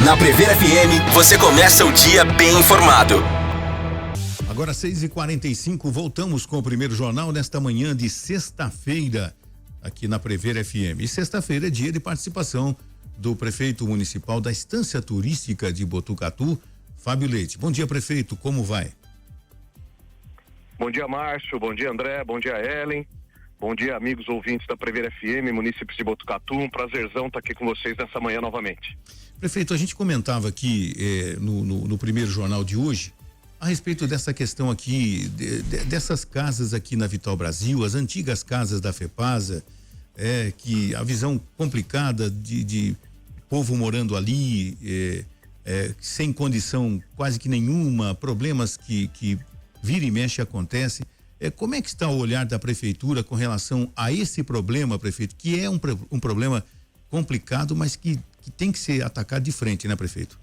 Na Prever FM, você começa o dia bem informado. Agora 6h45, voltamos com o primeiro jornal nesta manhã de sexta-feira, aqui na Prever FM. E sexta-feira é dia de participação do prefeito municipal da Estância Turística de Botucatu, Fábio Leite. Bom dia, prefeito, como vai? Bom dia, Márcio, bom dia, André, bom dia, Ellen, bom dia, amigos ouvintes da Prever FM, munícipes de Botucatu, um prazerzão estar aqui com vocês nessa manhã novamente. Prefeito, a gente comentava aqui no primeiro jornal de hoje a respeito dessa questão aqui, dessas casas aqui na Vital Brasil, as antigas casas da FEPASA, que a visão complicada de povo morando ali, sem condição quase que nenhuma, problemas que vira e mexe acontece. Como é que está o olhar da prefeitura com relação a esse problema, prefeito, que é um problema complicado, mas que tem que ser atacado de frente, né, prefeito?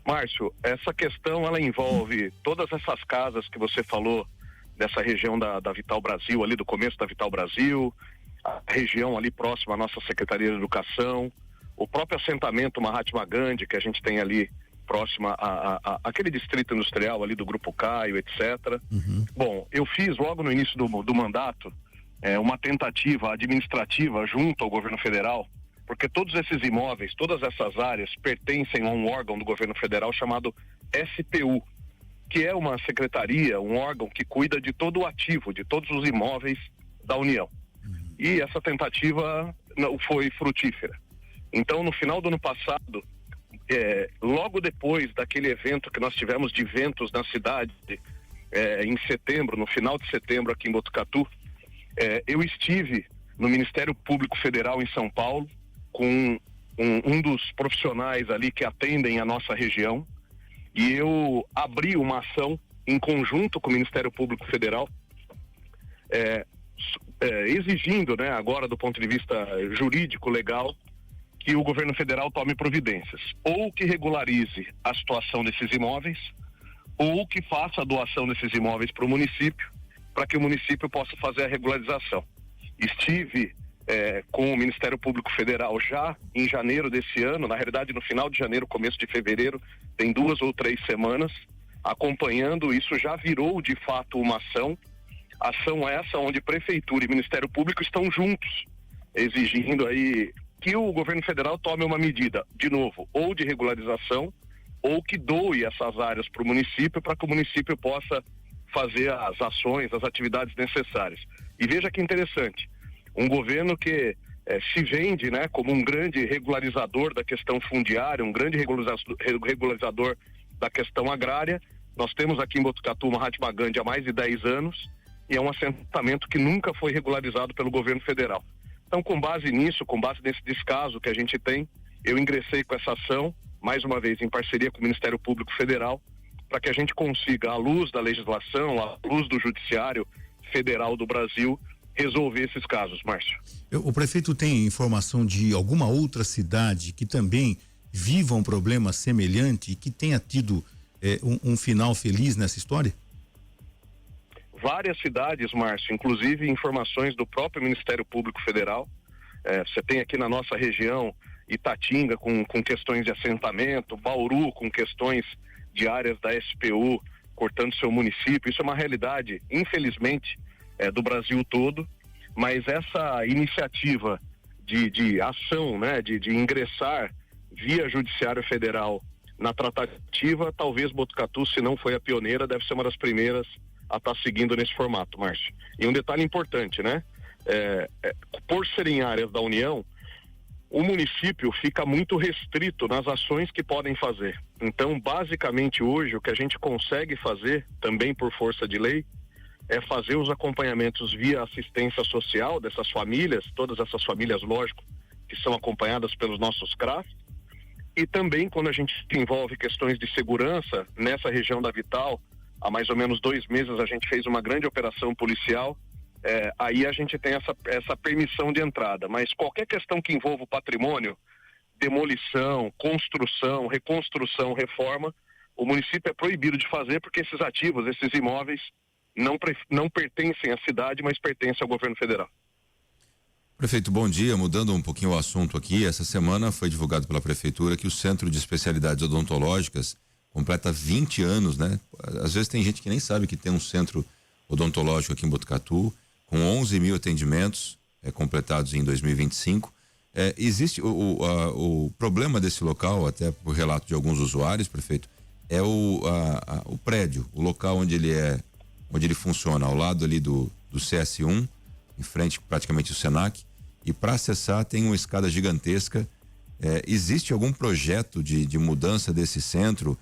Márcio, essa questão ela envolve todas essas casas que você falou dessa região da Vital Brasil, ali do começo da Vital Brasil, a região ali próxima à nossa Secretaria de Educação, o próprio assentamento Mahatma Gandhi que a gente tem ali próxima aquele distrito industrial ali do Grupo Caio, etc. Uhum. Bom, eu fiz logo no início do mandato uma tentativa administrativa junto ao governo federal, porque todos esses imóveis, todas essas áreas pertencem a um órgão do governo federal chamado SPU, que é uma secretaria, um órgão que cuida de todo o ativo, de todos os imóveis da União. E essa tentativa não foi frutífera. Então, no final do ano passado, logo depois daquele evento que nós tivemos de ventos na cidade, em setembro, no final de setembro aqui em Botucatu, eu estive no Ministério Público Federal em São Paulo com um dos profissionais ali que atendem a nossa região, e eu abri uma ação em conjunto com o Ministério Público Federal, exigindo, né, agora do ponto de vista jurídico, legal, que o governo federal tome providências, ou que regularize a situação desses imóveis, ou que faça a doação desses imóveis para o município, para que o município possa fazer a regularização. Estive com o Ministério Público Federal já em janeiro desse ano, na realidade no final de janeiro, começo de fevereiro, tem 2 ou 3 semanas, acompanhando. Isso já virou de fato uma ação essa onde Prefeitura e Ministério Público estão juntos, exigindo aí que o governo federal tome uma medida, de novo, ou de regularização, ou que doe essas áreas para o município, para que o município possa fazer as ações, as atividades necessárias. E veja que interessante, um governo que se vende, né, como um grande regularizador da questão fundiária, um grande regularizador da questão agrária. Nós temos aqui em Botucatu uma Mahatma Gandhi há mais de 10 anos, e é um assentamento que nunca foi regularizado pelo governo federal. Então, com base nisso, com base nesse descaso que a gente tem, eu ingressei com essa ação, mais uma vez em parceria com o Ministério Público Federal, para que a gente consiga, à luz da legislação, à luz do Judiciário Federal do Brasil, resolver esses casos, Márcio. O prefeito tem informação de alguma outra cidade que também viva um problema semelhante e que tenha tido um final feliz nessa história? Várias cidades, Márcio, inclusive informações do próprio Ministério Público Federal. Você tem aqui na nossa região Itatinga com questões de assentamento, Bauru com questões de áreas da SPU cortando seu município. Isso é uma realidade, infelizmente, do Brasil todo, mas essa iniciativa de ação, né, de ingressar via Judiciário Federal na tratativa, talvez Botucatu, se não foi a pioneira, deve ser uma das primeiras a estar seguindo nesse formato, Márcio. E um detalhe importante, né? Por serem áreas da União, o município fica muito restrito nas ações que podem fazer. Então, basicamente, hoje, o que a gente consegue fazer, também por força de lei, é fazer os acompanhamentos via assistência social dessas famílias, todas essas famílias, lógico, que são acompanhadas pelos nossos CRAS, e também quando a gente envolve questões de segurança, nessa região da Vital, há mais ou menos 2 meses a gente fez uma grande operação policial, aí a gente tem essa permissão de entrada, mas qualquer questão que envolva o patrimônio, demolição, construção, reconstrução, reforma, o município é proibido de fazer porque esses ativos, esses imóveis, não pertencem à cidade, mas pertencem ao governo federal. Prefeito, bom dia. Mudando um pouquinho o assunto aqui, essa semana foi divulgado pela Prefeitura que o Centro de Especialidades Odontológicas completa 20 anos, né? Às vezes tem gente que nem sabe que tem um centro odontológico aqui em Botucatu, com 11 mil atendimentos completados em 2025. Existe o problema desse local, até por relato de alguns usuários, prefeito, é o prédio, o local onde ele funciona, ao lado ali do CS1, em frente praticamente ao Senac, e para acessar tem uma escada gigantesca. Existe algum projeto de mudança desse centro,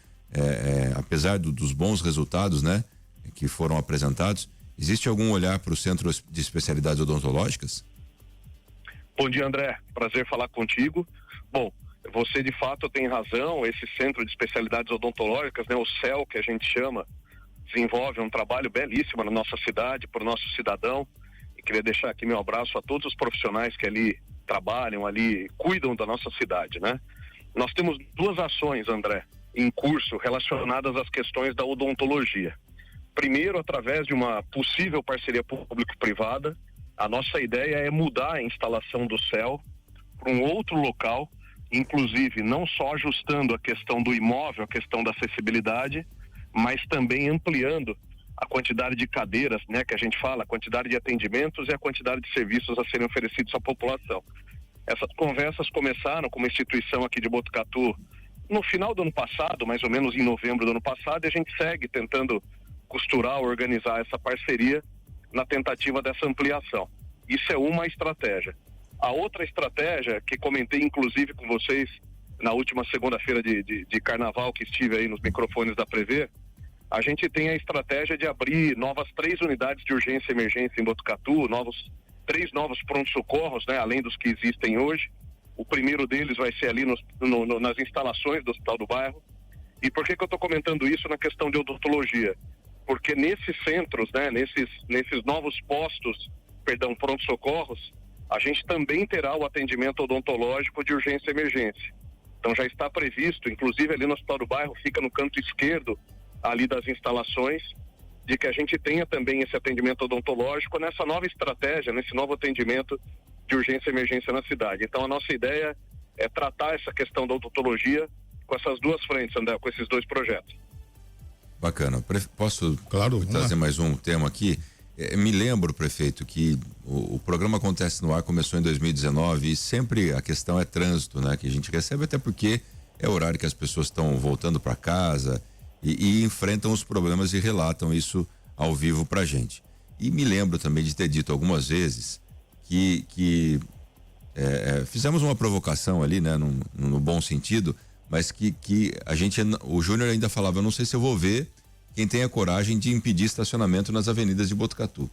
apesar dos bons resultados, né, que foram apresentados? Existe algum olhar para o Centro de Especialidades Odontológicas? Bom dia, André. Prazer falar contigo. Bom, você de fato tem razão. Esse Centro de Especialidades Odontológicas, né, o CEL, que a gente chama, desenvolve um trabalho belíssimo na nossa cidade, para o nosso cidadão. E queria deixar aqui meu abraço a todos os profissionais que ali trabalham, ali cuidam da nossa cidade, né? Nós temos 2 ações, André, em curso relacionadas às questões da odontologia. Primeiro, através de uma possível parceria público-privada, a nossa ideia é mudar a instalação do CEL para um outro local, inclusive não só ajustando a questão do imóvel, a questão da acessibilidade, mas também ampliando a quantidade de cadeiras, né, que a gente fala, a quantidade de atendimentos e a quantidade de serviços a serem oferecidos à população. Essas conversas começaram com uma instituição aqui de Botucatu no final do ano passado, mais ou menos em novembro do ano passado, e a gente segue tentando costurar, organizar essa parceria na tentativa dessa ampliação. Isso é uma estratégia. A outra estratégia, que comentei inclusive com vocês na última segunda-feira de carnaval, que estive aí nos microfones da Prever, a gente tem a estratégia de abrir novas 3 unidades de urgência e emergência em Botucatu, 3 novos pronto-socorros, né, além dos que existem hoje. O primeiro deles vai ser ali nas instalações do Hospital do Bairro. E por que eu estou comentando isso na questão de odontologia? Porque nesses centros, né, nesses novos postos, pronto-socorros, a gente também terá o atendimento odontológico de urgência e emergência. Então já está previsto, inclusive ali no Hospital do Bairro, fica no canto esquerdo ali das instalações, de que a gente tenha também esse atendimento odontológico nessa nova estratégia, nesse novo atendimento de urgência e emergência na cidade. Então a nossa ideia é tratar essa questão da odontologia com essas 2 frentes, André, com esses 2 projetos. Bacana. Posso Claro, trazer mais um tema aqui? Me lembro, prefeito, que o programa Acontece no Ar começou em 2019 e sempre a questão é trânsito, né? Que a gente recebe, até porque é o horário que as pessoas estão voltando para casa e enfrentam os problemas e relatam isso ao vivo pra gente. E me lembro também de ter dito algumas vezes que fizemos uma provocação ali, né? No bom sentido, mas que o Júnior ainda falava, eu não sei se eu vou ver quem tem a coragem de impedir estacionamento nas avenidas de Botucatu.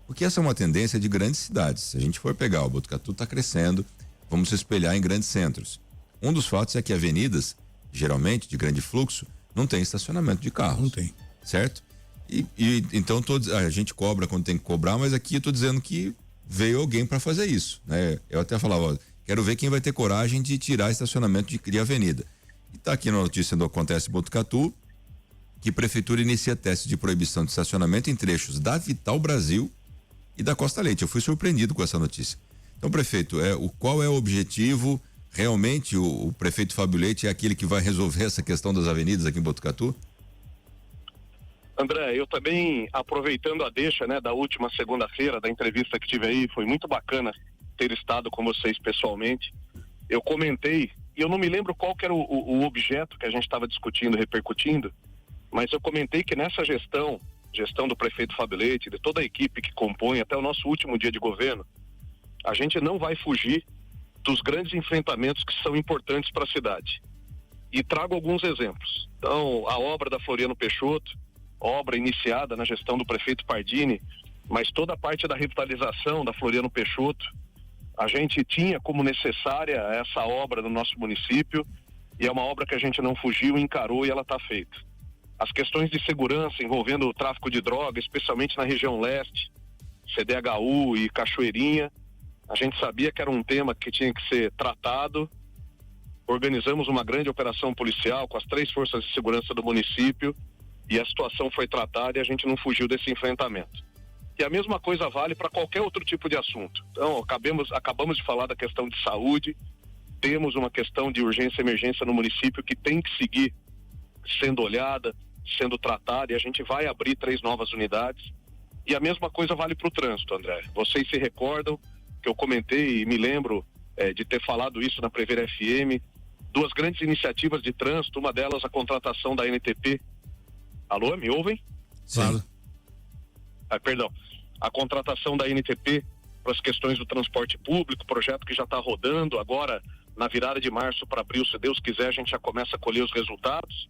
Porque essa é uma tendência de grandes cidades. Se a gente for pegar, o Botucatu está crescendo, vamos se espelhar em grandes centros. Um dos fatos é que avenidas, geralmente, de grande fluxo, não tem estacionamento de carros. Não tem. Certo? E então a gente cobra quando tem que cobrar, mas aqui eu tô dizendo que veio alguém para fazer isso, né? Eu até falava, quero ver quem vai ter coragem de tirar estacionamento de avenida. E tá aqui na notícia do Acontece Botucatu, que a prefeitura inicia testes de proibição de estacionamento em trechos da Vital Brasil e da Costa Leite. Eu fui surpreendido com essa notícia. Então, prefeito, qual é o objetivo? Realmente o prefeito Fábio Leite é aquele que vai resolver essa questão das avenidas aqui em Botucatu? André, eu também, aproveitando a deixa, né, da última segunda-feira, da entrevista que tive aí, foi muito bacana ter estado com vocês pessoalmente. Eu comentei, e eu não me lembro qual que era o objeto que a gente estava discutindo, repercutindo, mas eu comentei que nessa gestão do prefeito Fábio Leite, de toda a equipe que compõe até o nosso último dia de governo, a gente não vai fugir dos grandes enfrentamentos que são importantes para a cidade. E trago alguns exemplos. Então, a obra da Floriano Peixoto, obra iniciada na gestão do prefeito Pardini, mas toda a parte da revitalização da Floriano Peixoto, a gente tinha como necessária essa obra no nosso município, e é uma obra que a gente não fugiu, encarou e ela está feita. As questões de segurança envolvendo o tráfico de drogas, especialmente na região leste, CDHU e Cachoeirinha, a gente sabia que era um tema que tinha que ser tratado. Organizamos uma grande operação policial com as 3 forças de segurança do município e a situação foi tratada e a gente não fugiu desse enfrentamento. E a mesma coisa vale para qualquer outro tipo de assunto. Então, acabamos de falar da questão de saúde, temos uma questão de urgência e emergência no município que tem que seguir sendo olhada, sendo tratada, e a gente vai abrir 3 novas unidades. E a mesma coisa vale para o trânsito, André. Vocês se recordam que eu comentei e me lembro de ter falado isso na Prever FM, 2 grandes iniciativas de trânsito, uma delas a contratação da NTP. Alô, me ouvem? Sim. Perdão. A contratação da NTP para as questões do transporte público, projeto que já está rodando agora, na virada de março para abril, se Deus quiser, a gente já começa a colher os resultados.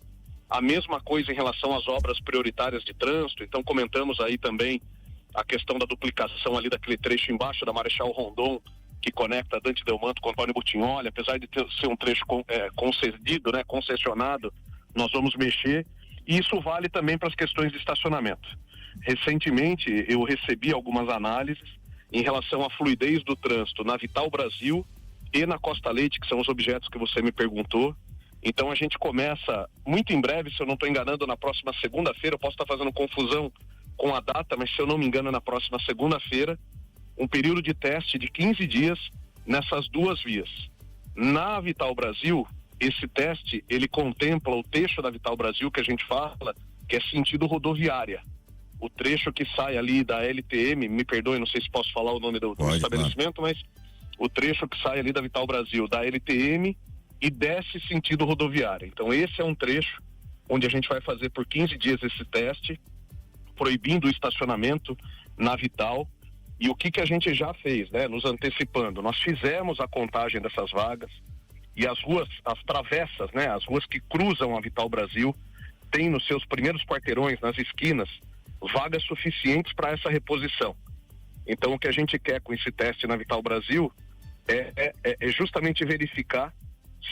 A mesma coisa em relação às obras prioritárias de trânsito, então comentamos aí também a questão da duplicação ali daquele trecho embaixo da Marechal Rondon, que conecta Dante Delmanto com Antônio Butignolli, apesar de ser um trecho concedido, né, concessionado, nós vamos mexer, e isso vale também para as questões de estacionamento. Recentemente eu recebi algumas análises em relação à fluidez do trânsito na Vital Brasil e na Costa Leite, que são os objetos que você me perguntou. Então a gente começa muito em breve, se eu não estou enganando, na próxima segunda-feira, eu posso estar fazendo confusão com a data, mas se eu não me engano, na próxima segunda-feira, um período de teste de 15 dias nessas 2 vias. Na Vital Brasil, esse teste, ele contempla o trecho da Vital Brasil que a gente fala, que é sentido rodoviária. O trecho que sai ali da LTM, me perdoe, não sei se posso falar o nome do estabelecimento, mas o trecho que sai ali da Vital Brasil, da LTM, e desce sentido rodoviária. Então esse é um trecho onde a gente vai fazer por 15 dias esse teste, proibindo o estacionamento na Vital. E o que a gente já fez, né? Nos antecipando, nós fizemos a contagem dessas vagas, e as ruas, as travessas, né? As ruas que cruzam a Vital Brasil, tem nos seus primeiros quarteirões, nas esquinas, vagas suficientes para essa reposição. Então o que a gente quer com esse teste na Vital Brasil é justamente verificar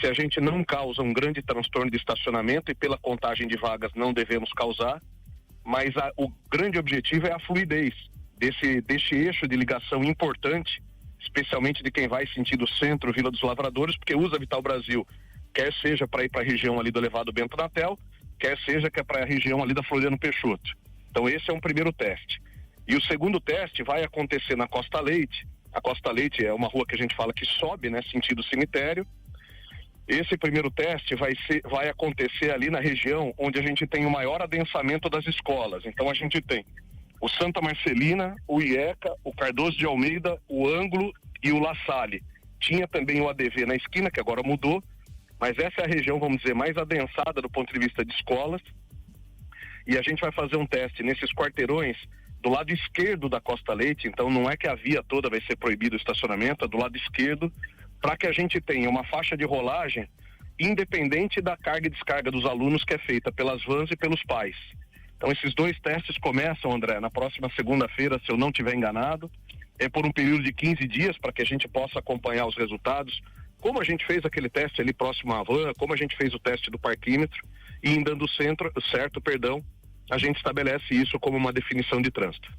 se a gente não causa um grande transtorno de estacionamento, e pela contagem de vagas não devemos causar, mas o grande objetivo é a fluidez desse eixo de ligação importante, especialmente de quem vai sentido centro, Vila dos Lavradores, porque usa a Vital Brasil, quer seja para ir para a região ali do Elevado Bento Natel, quer seja que é para a região ali da Floriano Peixoto. Então esse é um primeiro teste. E o segundo teste vai acontecer na Costa Leite. A Costa Leite é uma rua que a gente fala que sobe, né, sentido cemitério. Esse primeiro teste vai acontecer ali na região onde a gente tem o maior adensamento das escolas. Então a gente tem o Santa Marcelina, o IECA, o Cardoso de Almeida, o Ângulo e o La Salle. Tinha também o ADV na esquina, que agora mudou, mas essa é a região, vamos dizer, mais adensada do ponto de vista de escolas. E a gente vai fazer um teste nesses quarteirões do lado esquerdo da Costa Leite. Então não é que a via toda vai ser proibido o estacionamento, é do lado esquerdo, para que a gente tenha uma faixa de rolagem independente da carga e descarga dos alunos, que é feita pelas vans e pelos pais. Então esses 2 testes começam, André, na próxima segunda-feira, se eu não estiver enganado, é por um período de 15 dias, para que a gente possa acompanhar os resultados, como a gente fez aquele teste ali próximo à van, como a gente fez o teste do parquímetro, e em dando certo, a gente estabelece isso como uma definição de trânsito.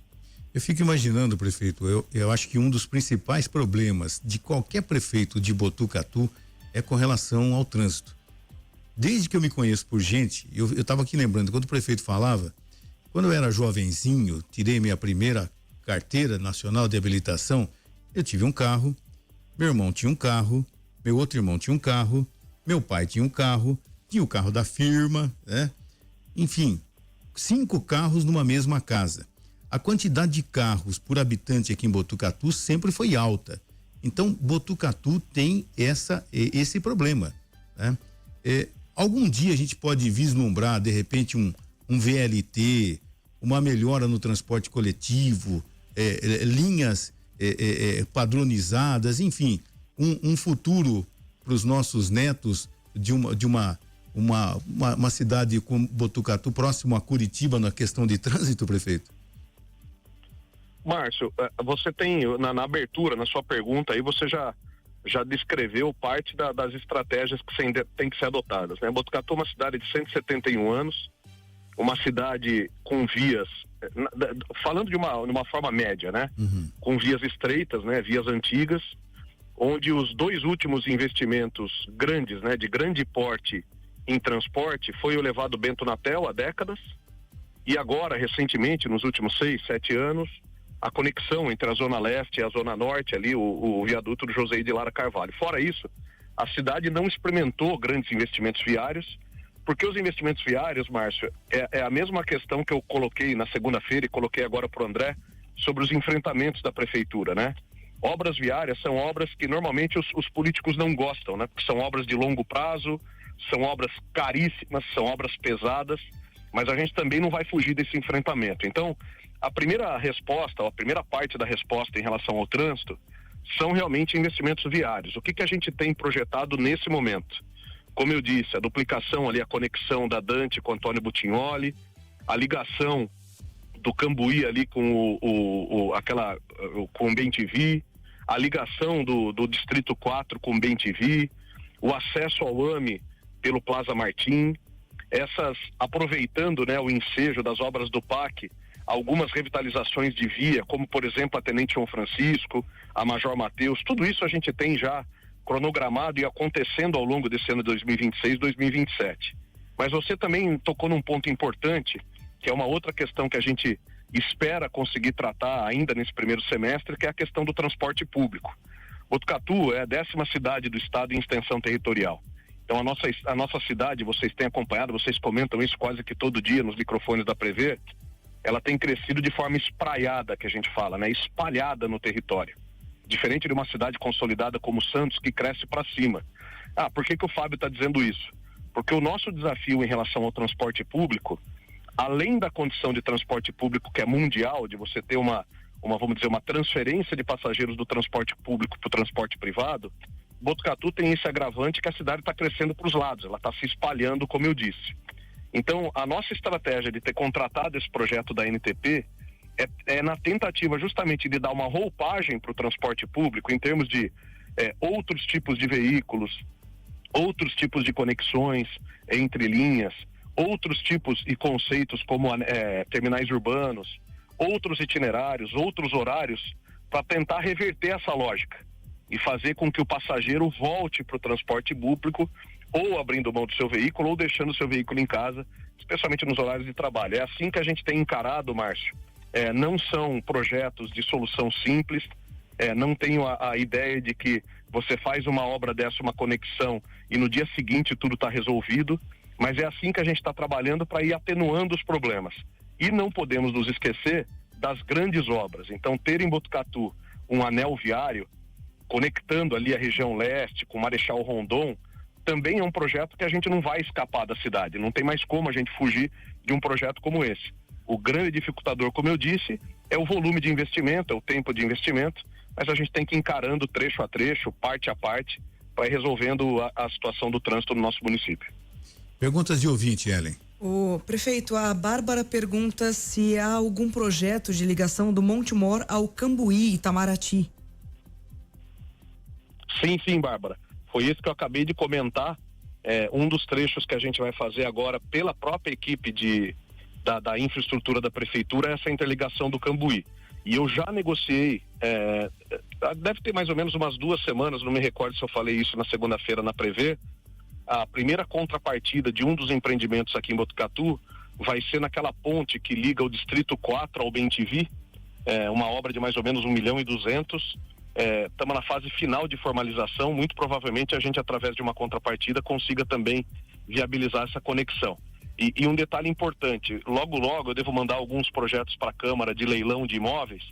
Eu fico imaginando, prefeito, eu acho que um dos principais problemas de qualquer prefeito de Botucatu é com relação ao trânsito. Desde que eu me conheço por gente, eu estava aqui lembrando, quando o prefeito falava, quando eu era jovenzinho, tirei minha primeira carteira nacional de habilitação, eu tive um carro, meu irmão tinha um carro, meu outro irmão tinha um carro, meu pai tinha um carro, tinha o carro da firma, né? Enfim, 5 carros numa mesma casa. A quantidade de carros por habitante aqui em Botucatu sempre foi alta. Então, Botucatu tem esse problema, né? Algum dia a gente pode vislumbrar, de repente, um VLT, uma melhora no transporte coletivo, linhas padronizadas, enfim, um futuro para os nossos netos de uma cidade como Botucatu, próximo a Curitiba, na questão de trânsito, prefeito? Márcio, você tem, na abertura, na sua pergunta aí, você já descreveu parte das estratégias que tem que ser adotadas, né? Botucatu é uma cidade de 171 anos, uma cidade com vias, falando de uma forma média, né? Uhum. Com vias estreitas, né? Vias antigas, onde os 2 últimos investimentos grandes, né? De grande porte em transporte foi o elevado Bento Natel há décadas, e agora, recentemente, nos últimos 6, 7 anos, a conexão entre a Zona Leste e a Zona Norte, ali, o viaduto do José de Lara Carvalho. Fora isso, a cidade não experimentou grandes investimentos viários, porque os investimentos viários, Márcio, é a mesma questão que eu coloquei na segunda-feira e coloquei agora para o André, sobre os enfrentamentos da prefeitura, né? Obras viárias são obras que normalmente os políticos não gostam, né? Porque são obras de longo prazo, são obras caríssimas, são obras pesadas, mas a gente também não vai fugir desse enfrentamento. Então, a primeira resposta, a primeira parte da resposta em relação ao trânsito, são realmente investimentos viários. O que a gente tem projetado nesse momento? Como eu disse, a duplicação ali, a conexão da Dante com Antônio Butignoli, a ligação do Cambuí ali com com o Bem-TV, a ligação do Distrito 4 com o Bem-TV, o acesso ao AME pelo Plaza Martim, aproveitando, né, o ensejo das obras do PAC, algumas revitalizações de via, como por exemplo a Tenente João Francisco, a Major Mateus, tudo isso a gente tem já cronogramado e acontecendo ao longo desse ano de 2026, 2027. Mas você também tocou num ponto importante, que é uma outra questão que a gente espera conseguir tratar ainda nesse primeiro semestre, que é a questão do transporte público. Botucatu é a 10ª cidade do estado em extensão territorial. Então a nossa cidade, vocês têm acompanhado, vocês comentam isso quase que todo dia nos microfones da Prever, ela tem crescido de forma espraiada, que a gente fala, né? Espalhada no território. Diferente de uma cidade consolidada como Santos, que cresce para cima. Por que o Fábio está dizendo isso? Porque o nosso desafio em relação ao transporte público, além da condição de transporte público que é mundial, de você ter vamos dizer, uma transferência de passageiros do transporte público para o transporte privado, Botucatu tem esse agravante que a cidade está crescendo para os lados, ela está se espalhando, como eu disse. Então, a nossa estratégia de ter contratado esse projeto da NTP é na tentativa justamente de dar uma roupagem para o transporte público em termos de outros tipos de veículos, outros tipos de conexões entre linhas, outros tipos e conceitos como terminais urbanos, outros itinerários, outros horários, para tentar reverter essa lógica e fazer com que o passageiro volte para o transporte público, ou abrindo mão do seu veículo, ou deixando o seu veículo em casa, especialmente nos horários de trabalho. É assim que a gente tem encarado, Márcio. Não são projetos de solução simples, não tenho a ideia de que você faz uma obra dessa, uma conexão, e no dia seguinte tudo está resolvido, mas é assim que a gente está trabalhando para ir atenuando os problemas. E não podemos nos esquecer das grandes obras. Então, ter em Botucatu um anel viário, conectando ali a região leste com Marechal Rondon, também é um projeto que a gente não vai escapar da cidade. Não tem mais como a gente fugir de um projeto como esse. O grande dificultador, como eu disse, é o volume de investimento, é o tempo de investimento, mas a gente tem que ir encarando trecho a trecho, parte a parte, para ir resolvendo a situação do trânsito no nosso município. Perguntas de ouvinte, Ellen. O prefeito, a Bárbara pergunta se há algum projeto de ligação do Monte Mor ao Cambuí, Itamaraty. Sim, Bárbara. Foi isso que eu acabei de comentar. Um dos trechos que a gente vai fazer agora pela própria equipe da infraestrutura da prefeitura é essa interligação do Cambuí. E eu já negociei, deve ter mais ou menos umas 2 semanas, não me recordo se eu falei isso na segunda-feira na Prever, a primeira contrapartida de um dos empreendimentos aqui em Botucatu vai ser naquela ponte que liga o Distrito 4 ao Bem-TV, uma obra de mais ou menos 1.200.000. Estamos na fase final de formalização, muito provavelmente a gente, através de uma contrapartida, consiga também viabilizar essa conexão. E um detalhe importante, logo eu devo mandar alguns projetos para a Câmara de leilão de imóveis,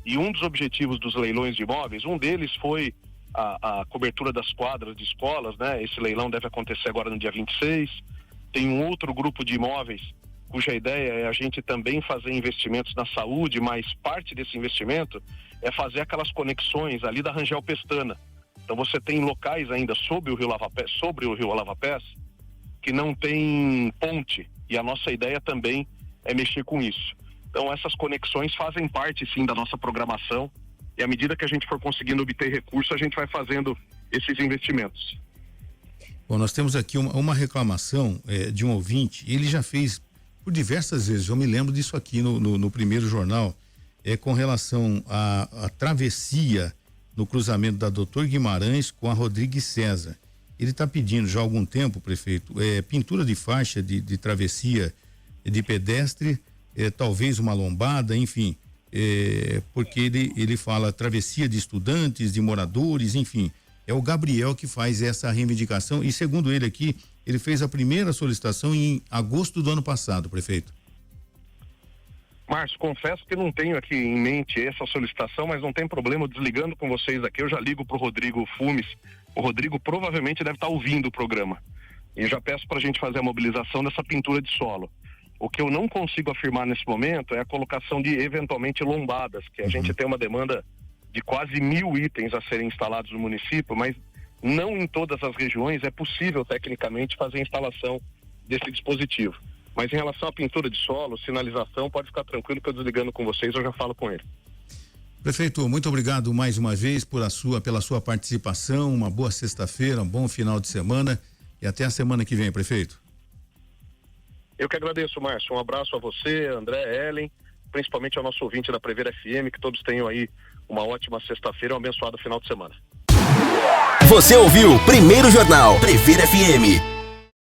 e um dos objetivos dos leilões de imóveis, um deles foi a cobertura das quadras de escolas, né? Esse leilão deve acontecer agora no dia 26. Tem um outro grupo de imóveis cuja ideia é a gente também fazer investimentos na saúde, mas parte desse investimento é fazer aquelas conexões ali da Rangel Pestana. Então você tem locais ainda sobre o Rio Lava-Pés, que não tem ponte, e a nossa ideia também é mexer com isso. Então essas conexões fazem parte sim da nossa programação, e à medida que a gente for conseguindo obter recursos, a gente vai fazendo esses investimentos. Bom, nós temos aqui uma reclamação de um ouvinte, ele já fez por diversas vezes, eu me lembro disso aqui no primeiro jornal, com relação à travessia no cruzamento da Doutor Guimarães com a Rodrigues César. Ele está pedindo já há algum tempo, prefeito, pintura de faixa de travessia de pedestre, talvez uma lombada, enfim, porque ele fala travessia de estudantes, de moradores, enfim. É o Gabriel que faz essa reivindicação e, segundo ele aqui, ele fez a primeira solicitação em agosto do ano passado, prefeito. Márcio, confesso que não tenho aqui em mente essa solicitação, mas não tem problema, desligando com vocês aqui, eu já ligo para o Rodrigo Fumes. O Rodrigo provavelmente deve estar ouvindo o programa. E já peço para a gente fazer a mobilização dessa pintura de solo. O que eu não consigo afirmar nesse momento é a colocação de, eventualmente, lombadas, que a gente tem uma demanda de quase 1.000 itens a serem instalados no município, mas não em todas as regiões é possível, tecnicamente, fazer a instalação desse dispositivo. Mas em relação à pintura de solo, sinalização, pode ficar tranquilo que eu desligando com vocês, eu já falo com ele. Prefeito, muito obrigado mais uma vez pela sua participação, uma boa sexta-feira, um bom final de semana e até a semana que vem, prefeito. Eu que agradeço, Márcio. Um abraço a você, André, Ellen, principalmente ao nosso ouvinte da Prever FM, que todos tenham aí uma ótima sexta-feira e um abençoado final de semana. Você ouviu Primeiro Jornal Prever FM.